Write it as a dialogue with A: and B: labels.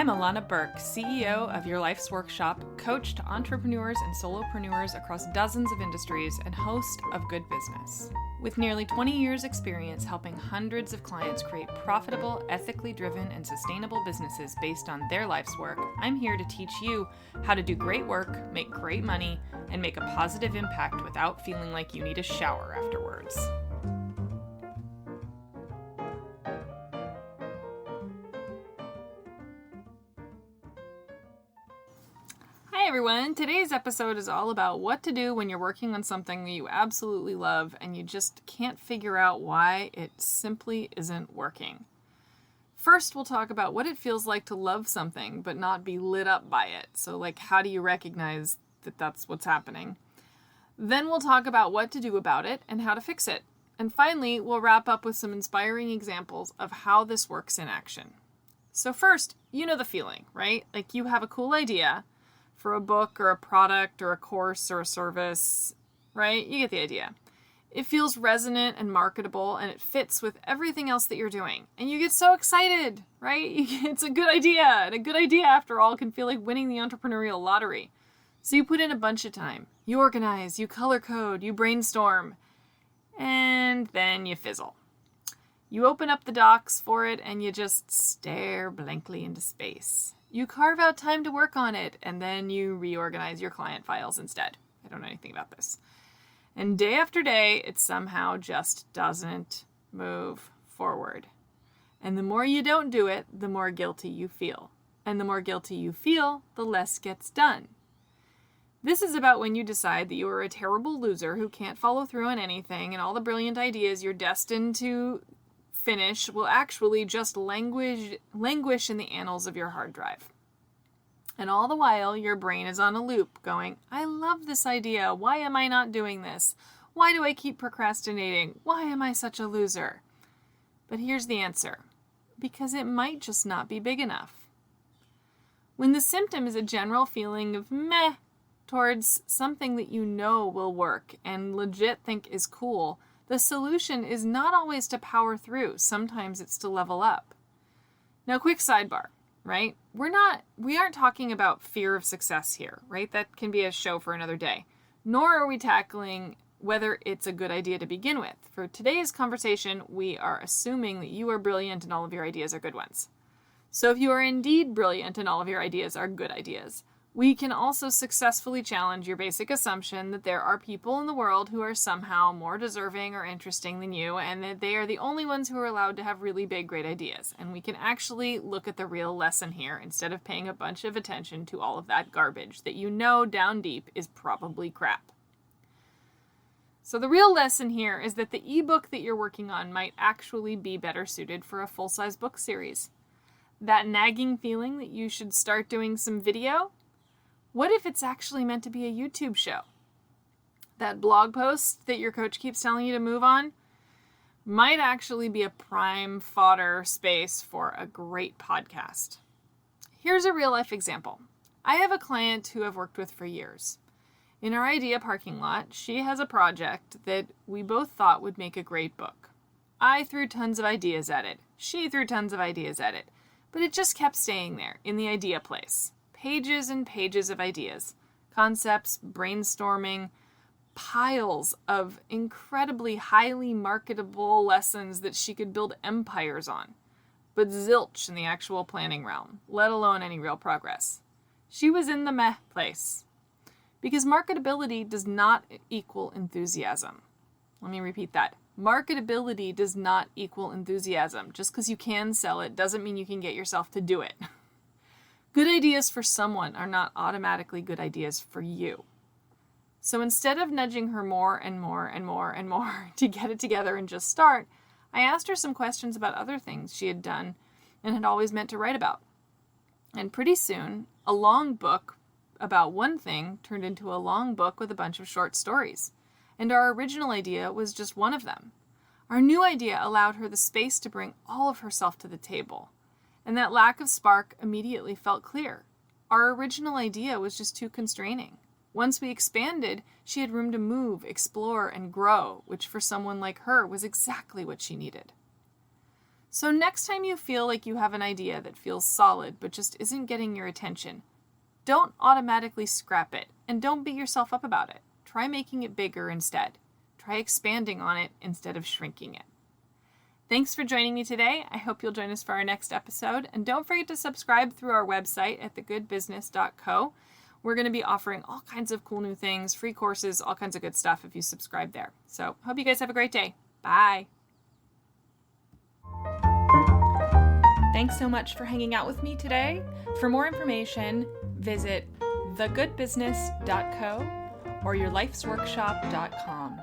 A: Illana Burk, CEO of Your Life's Workshop, coach to entrepreneurs and solopreneurs across dozens of industries, and host of Good Business. With nearly 20 years' experience helping hundreds of clients create profitable, ethically driven, and sustainable businesses based on their life's work, I'm here to teach you how to do great work, make great money, and make a positive impact without feeling like you need a shower afterwards. Hi everyone, today's episode is all about what to do when you're working on something that you absolutely love and you just can't figure out why it simply isn't working. First, we'll talk about what it feels like to love something but not be lit up by it. So how do you recognize that that's what's happening? Then we'll talk about what to do about it and how to fix it. And finally, we'll wrap up with some inspiring examples of how this works in action. So first, you know the feeling, right? Like you have a cool idea for a book or a product or a course or a service, right? You get the idea. It feels resonant and marketable and it fits with everything else that you're doing. And you get so excited, right? It's a good idea. And a good idea, after all, can feel like winning the entrepreneurial lottery. So you put in a bunch of time. You organize, you color code, you brainstorm, and then you fizzle. You open up the docs for it and you just stare blankly into space. You carve out time to work on it, and then you reorganize your client files instead. I don't know anything about this. And day after day, it somehow just doesn't move forward. And the more you don't do it, the more guilty you feel. And the more guilty you feel, the less gets done. This is about when you decide that you are a terrible loser who can't follow through on anything, and all the brilliant ideas you're destined to finish will actually just languish in the annals of your hard drive. And all the while, your brain is on a loop going, I love this idea. Why am I not doing this? Why do I keep procrastinating? Why am I such a loser? But here's the answer. Because it might just not be big enough. When the symptom is a general feeling of meh towards something that you know will work and legit think is cool, the solution is not always to power through. Sometimes it's to level up. Now, quick sidebar, right? We aren't talking about fear of success here, right? That can be a show for another day. Nor are we tackling whether it's a good idea to begin with. For today's conversation, we are assuming that you are brilliant and all of your ideas are good ones. So if you are indeed brilliant and all of your ideas are good ideas, we can also successfully challenge your basic assumption that there are people in the world who are somehow more deserving or interesting than you, and that they are the only ones who are allowed to have really big, great ideas. And we can actually look at the real lesson here instead of paying a bunch of attention to all of that garbage that you know down deep is probably crap. So the real lesson here is that the ebook that you're working on might actually be better suited for a full-size book series. That nagging feeling that you should start doing some video? What if it's actually meant to be a YouTube show? That blog post that your coach keeps telling you to move on might actually be a prime fodder space for a great podcast. Here's a real life example. I have a client who I've worked with for years. In our idea parking lot, she has a project that we both thought would make a great book. I threw tons of ideas at it. She threw tons of ideas at it. But it just kept staying there in the idea place. Pages and pages of ideas, concepts, brainstorming, piles of incredibly highly marketable lessons that she could build empires on, but zilch in the actual planning realm, let alone any real progress. She was in the meh place. Because marketability does not equal enthusiasm. Let me repeat that. Marketability does not equal enthusiasm. Just because you can sell it doesn't mean you can get yourself to do it. Good ideas for someone are not automatically good ideas for you. So instead of nudging her more and more and more and more to get it together and just start, I asked her some questions about other things she had done and had always meant to write about. And pretty soon, a long book about one thing turned into a long book with a bunch of short stories. And our original idea was just one of them. Our new idea allowed her the space to bring all of herself to the table. And that lack of spark immediately felt clear. Our original idea was just too constraining. Once we expanded, she had room to move, explore, and grow, which for someone like her was exactly what she needed. So next time you feel like you have an idea that feels solid but just isn't getting your attention, don't automatically scrap it and don't beat yourself up about it. Try making it bigger instead. Try expanding on it instead of shrinking it. Thanks for joining me today. I hope you'll join us for our next episode. And don't forget to subscribe through our website at thegoodbusiness.co. We're going to be offering all kinds of cool new things, free courses, all kinds of good stuff if you subscribe there. So hope you guys have a great day. Bye. Thanks so much for hanging out with me today. For more information, visit thegoodbusiness.co or yourlifesworkshop.com.